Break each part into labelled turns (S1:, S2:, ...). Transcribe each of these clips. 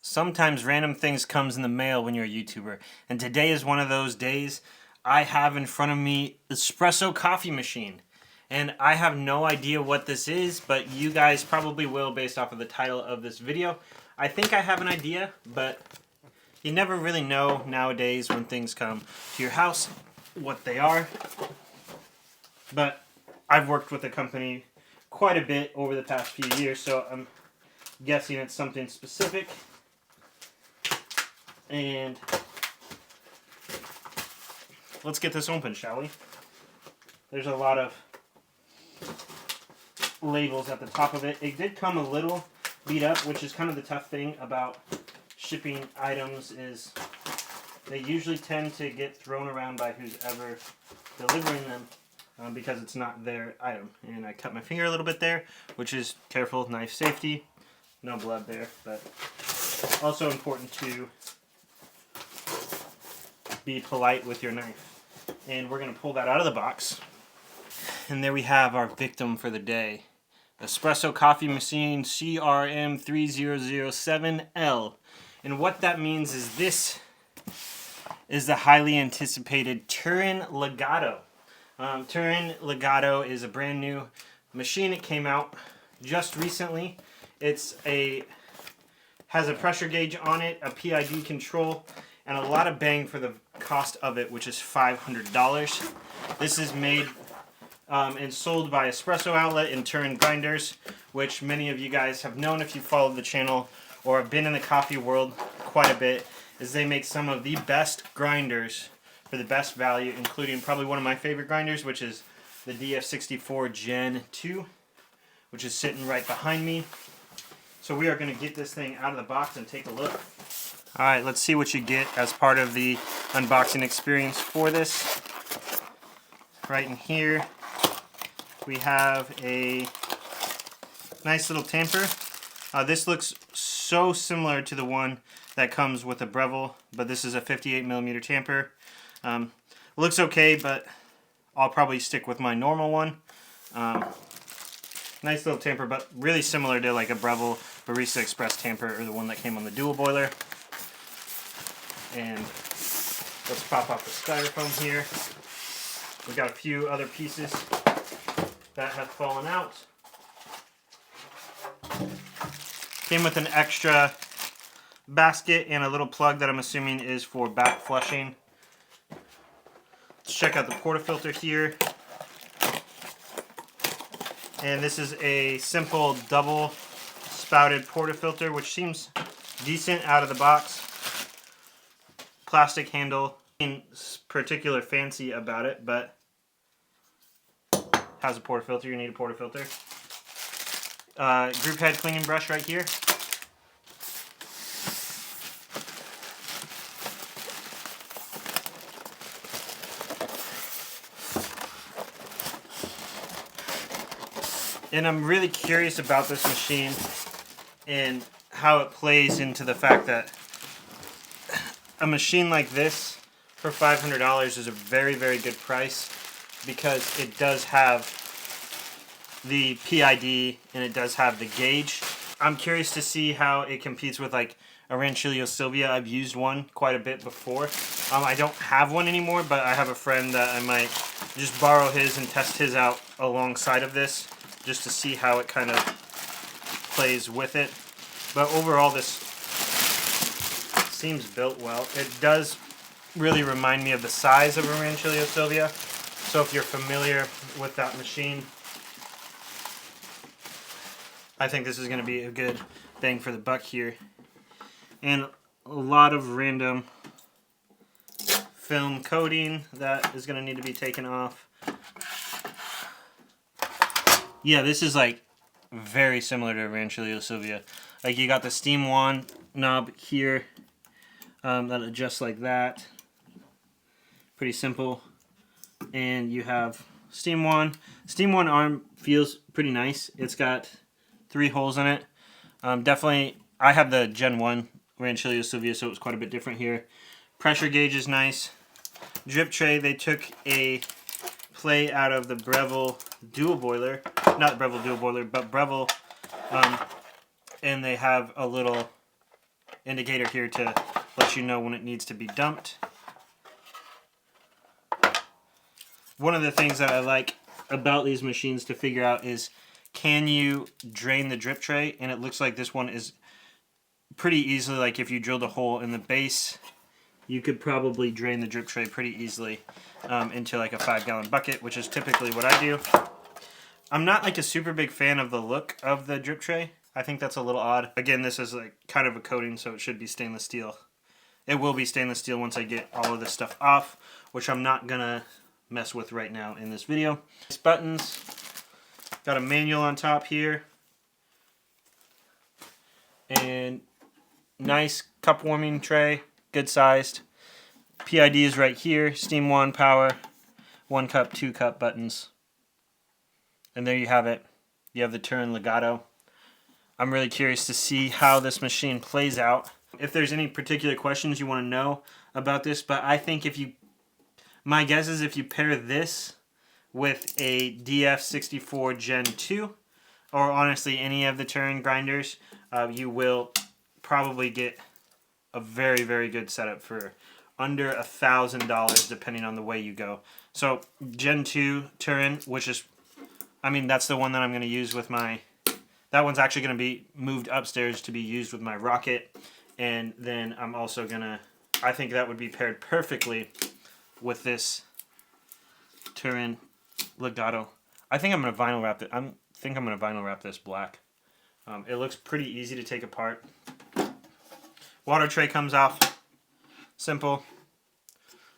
S1: Sometimes random things comes in the mail when you're a YouTuber, and today is one of those days. I have in front of me espresso coffee machine, and I have no idea what this is, but you guys probably will based off of the title of this video. I think I have an idea, but you never really know nowadays when things come to your house what they are. But I've worked with the company quite a bit over the past few years, so I'm guessing it's something specific. And let's get this open, shall we? There's a lot of labels at the top of it. It did come a little beat up, which is kind of the tough thing about shipping items, is they usually tend to get thrown around by who's ever delivering them because it's not their item. And I cut my finger a little bit there, which is careful, knife safety. No blood there, but also important to be polite with your knife. And we're going to pull that out of the box. And there we have our victim for the day. Espresso coffee machine CRM3007L. And what that means is this is the highly anticipated Turin Legato. Turin Legato is a brand new machine. It came out just recently. Has a pressure gauge on it, a PID control, and a lot of bang for the cost of it, which is $500. This is made and sold by Espresso Outlet and Turin Grinders, which many of you guys have known if you followed the channel or have been in the coffee world quite a bit, is they make some of the best grinders for the best value, including probably one of my favorite grinders, which is the DF64 Gen 2, which is sitting right behind me. So we are going to get this thing out of the box and take a look. Alright, let's see what you get as part of the unboxing experience for this. Right in here, we have a nice little tamper. This looks so similar to the one that comes with a Breville, but this is a 58mm tamper. Looks okay, but I'll probably stick with my normal one. Nice little tamper, but really similar to like a Breville Barista Express tamper, or the one that came on the dual boiler. And let's pop off the styrofoam here. We've got a few other pieces that have fallen out. Came with an extra basket and a little plug that I'm assuming is for back flushing. Let's check out the portafilter here. And this is a simple double spouted portafilter, which seems decent out of the box. Plastic handle, nothing particular fancy about it, but has a portafilter. You need a portafilter. Group head cleaning brush right here. And I'm really curious about this machine and how it plays into the fact that a machine like this for $500 is a very, very good price, because it does have the PID and it does have the gauge. I'm curious to see how it competes with like a Rancilio Silvia. I've used one quite a bit before. I don't have one anymore, but I have a friend that I might just borrow his and test his out alongside of this, just to see how it kind of plays with it. But overall, this seems built well. It does really remind me of the size of a Rancilio Silvia. So if you're familiar with that machine, I think this is going to be a good bang for the buck here. And a lot of random film coating that is going to need to be taken off. Yeah, this is like very similar to Rancilio Silvia. Like, you got the steam wand knob here that adjusts like that. Pretty simple. And you have steam wand. Steam wand arm feels pretty nice. It's got 3 holes in it. Definitely, I have the Gen 1 Rancilio Silvia, so it's quite a bit different here. Pressure gauge is nice. Drip tray, they took a play out of the Breville dual boiler. Not Breville dual boiler, but Breville. And they have a little indicator here to let you know when it needs to be dumped. One of the things that I like about these machines to figure out is, can you drain the drip tray? And it looks like this one is pretty easily, like if you drilled a hole in the base, you could probably drain the drip tray pretty easily into like a 5-gallon bucket, which is typically what I do. I'm not like a super big fan of the look of the drip tray. I think that's a little odd. Again, this is like kind of a coating, so it should be stainless steel. It will be stainless steel once I get all of this stuff off, which I'm not gonna mess with right now in this video. These buttons, got a manual on top here, and nice cup warming tray, good sized. PID is right here, steam 1, power, 1 cup, 2 cup buttons. And there you have it. You have the Turin Legato. I'm really curious to see how this machine plays out. If there's any particular questions you want to know about this, but I think my guess is if you pair this with a DF64 Gen 2, or honestly any of the Turin grinders, you will probably get a very, very good setup for under $1,000 depending on the way you go. So Gen 2 Turin, which is, I mean, that's the one that I'm going to use with my, that one's actually going to be moved upstairs to be used with my rocket. And then I'm also going to, I think that would be paired perfectly with this Turin Legato. I think I'm going to vinyl wrap it. I think I'm going to vinyl wrap this black. It looks pretty easy to take apart. Water tray comes off. Simple.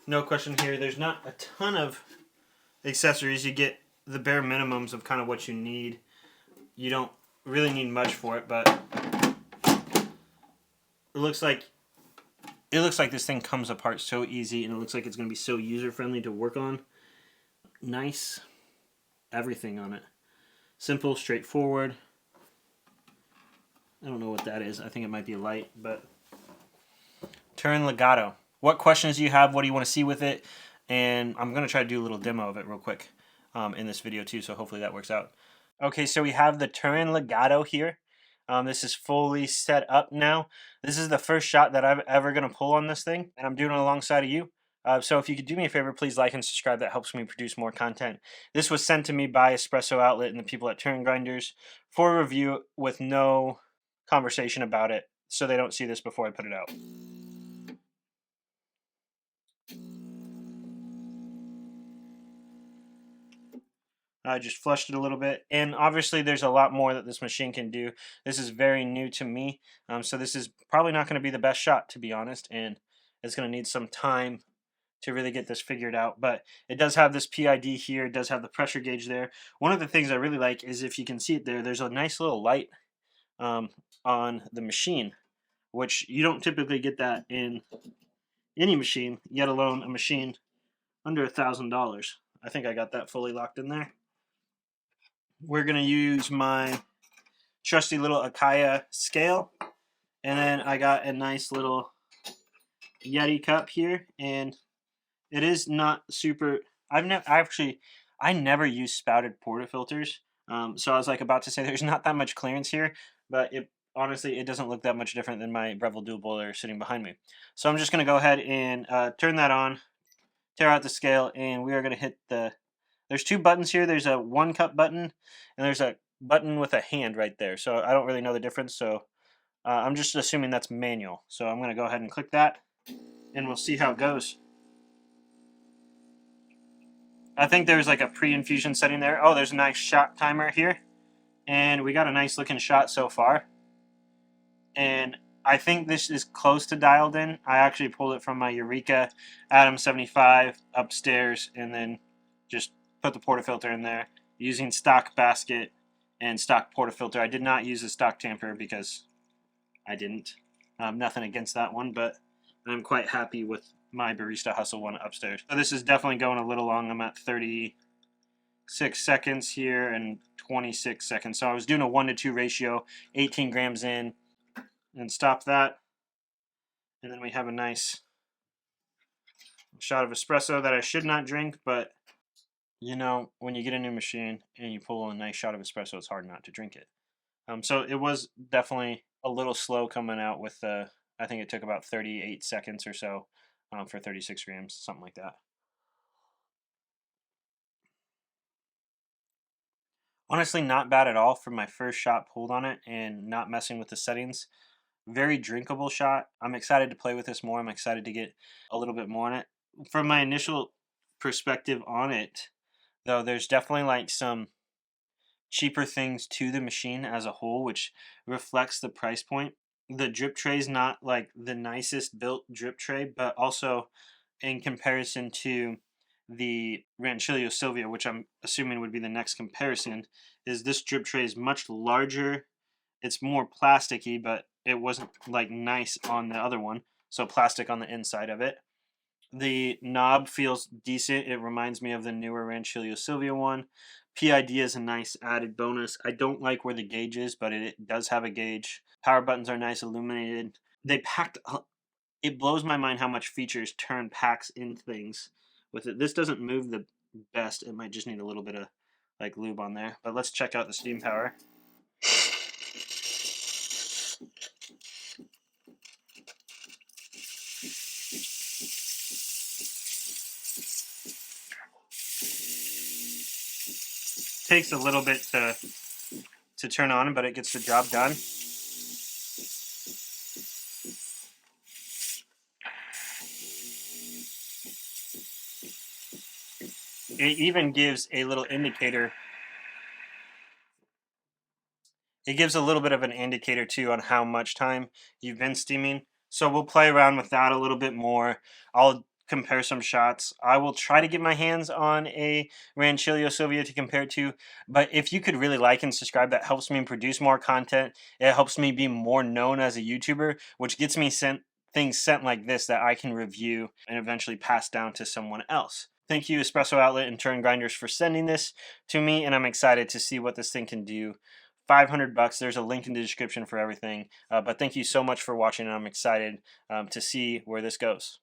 S1: No question here. There's not a ton of accessories. You get the bare minimums of kind of what you need. You don't really need much for it, but it looks like this thing comes apart so easy, and it looks like it's going to be so user-friendly to work on. Nice everything on it. Simple, straightforward. I don't know what that is. I think it might be a light, but Turin Legato. What questions do you have? What do you want to see with it? And I'm going to try to do a little demo of it real quick in this video too, so hopefully that works out. Okay, so we have the Turin Legato here. This is fully set up now. This is the first shot that I'm ever going to pull on this thing, and I'm doing it alongside of you. So if you could do me a favor, please like and subscribe. That helps me produce more content. This was sent to me by Espresso Outlet and the people at Turin Grinders for review with no conversation about it, so they don't see this before I put it out. I just flushed it a little bit, and obviously there's a lot more that this machine can do. This is very new to me, so this is probably not going to be the best shot, to be honest, and it's going to need some time to really get this figured out. But it does have this PID here. It does have the pressure gauge there. One of the things I really like is, if you can see it there, there's a nice little light on the machine, which you don't typically get that in any machine, yet alone a machine under $1,000. I think I got that fully locked in there. We're going to use my trusty little Akaya scale, and then I got a nice little Yeti cup here, and it is not super, I never use spouted portafilters, so I was like about to say there's not that much clearance here, but honestly it doesn't look that much different than my Breville dual boiler sitting behind me. So I'm just going to go ahead and turn that on, tear out the scale, and we are going to hit there's two buttons here. There's a 1 cup button, and there's a button with a hand right there. So I don't really know the difference. So I'm just assuming that's manual. So I'm going to go ahead and click that, and we'll see how it goes. I think there's like a pre-infusion setting there. Oh, there's a nice shot timer here. And we got a nice looking shot so far. And I think this is close to dialed in. I actually pulled it from my Eureka Atom 75 upstairs, and then just put the portafilter in there using stock basket and stock portafilter. I did not use a stock tamper because I didn't. Nothing against that one, but I'm quite happy with my Barista Hustle one upstairs. So this is definitely going a little long. I'm at 36 seconds here and 26 seconds. So I was doing a 1-to-2 ratio, 18 grams in, and stop that. And then we have a nice shot of espresso that I should not drink, but you know, when you get a new machine and you pull a nice shot of espresso, it's hard not to drink it. So it was definitely a little slow coming out with the I think it took about 38 seconds or so for 36 grams, something like that. Honestly, not bad at all for my first shot pulled on it and not messing with the settings. Very drinkable shot. I'm excited to play with this more. I'm excited to get a little bit more on it. From my initial perspective on it, though, there's definitely like some cheaper things to the machine as a whole, which reflects the price point. The drip tray is not like the nicest built drip tray, but also in comparison to the Rancilio Silvia, which I'm assuming would be the next comparison, is this drip tray is much larger. It's more plasticky, but it wasn't like nice on the other one. So plastic on the inside of it. The knob feels decent. It reminds me of the newer Rancilio Silvia one. PID is a nice added bonus. I don't like where the gauge is, but it does have a gauge. Power buttons are nice illuminated. They packed. It blows my mind how much features Turin packs in things with it. This doesn't move the best. It might just need a little bit of like lube on there. But let's check out the steam power. Takes a little bit to turn on, but it gets the job done. It even gives a little indicator. It gives a little bit of an indicator too on how much time you've been steaming. So we'll play around with that a little bit more. I'll compare some shots. I will try to get my hands on a Rancilio Silvia to compare it to. But if you could really like and subscribe, that helps me produce more content. It helps me be more known as a YouTuber, which gets me things sent like this that I can review and eventually pass down to someone else. Thank you, Espresso Outlet and Turin Grinders, for sending this to me, and I'm excited to see what this thing can do. $500. There's a link in the description for everything. But thank you so much for watching, and I'm excited to see where this goes.